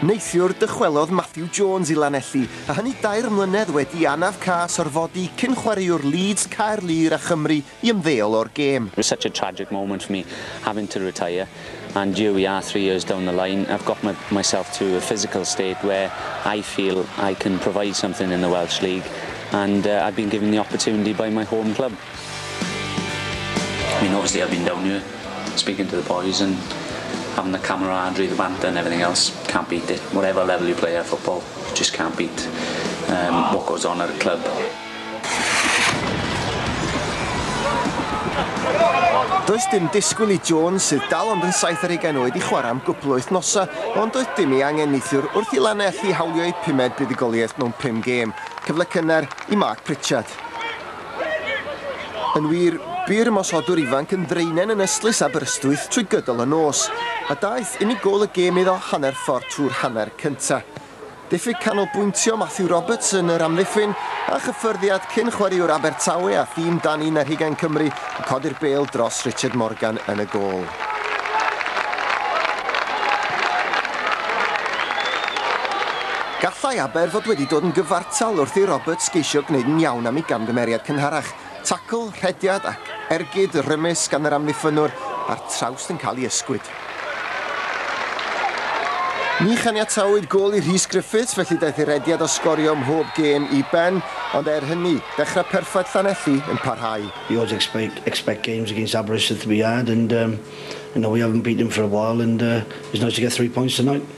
Neithiwr dychwelodd Matthew Jones I Lanelli, a hynny 2 mlynedd wedi anaf cas orfodi cyn chwaraewr Leeds, Caerludd a Chymru I ymddeol o'r gêm. It was such a tragic moment for me having to retire, and here we are 3 years down the line. I've got myself to a physical state where I feel I can provide something in the Welsh League, and I've been given the opportunity by my home club. I mean, obviously I've been down here speaking to the boys and having the camaraderie, the banter and everything else. Can't beat it. Whatever level you play at football, you just can't beat what goes on at a club. Does dim disgwyl I Jones sydd dal ond yn 27 oed I chwarae am gwbl o wythnosa, ond doedd dim I angen neithiwr wrth I Lanelli hawlio I 5 buddugoliaeth mewn 5 gêm. Cyfle cynnar I Mark Pritchard. Yn wir, bu'r ymosodwr ifanc yn dreinen yn ystlys Aberystwyth trwy gydol y nos, a daeth unig gol y gêm iddo hanner ffordd trwy'r hanner cynta. Diffyg canolbwyntio Matthew Roberts yn yr amddiffyn, a chyffyrddiad cyn chwaraewr Abertawe a thîm Dan Un ar Hugain Cymru yn codi'r bêl dros Richard Morgan yn y gol. Gallai Aber fod wedi dod yn gyfartal wrth I Roberts geisio gwneud yn iawn am I gamgymeriad cynharach. Tacl, rhediad ac ergyd rymus gan yr amddiffynwr a'r trawst yn cael ei ysgwyd. Ni chaniatawyd gol I Rhys Griffiths, felly daeth ei rediad o sgorio mhob gêm I ben, ond hynny, dechrau perffaith Llanelli yn parhau. You always expect games against Aberystwyth to be hard, and we haven't beaten them for a while, and it's nice to get 3 points tonight.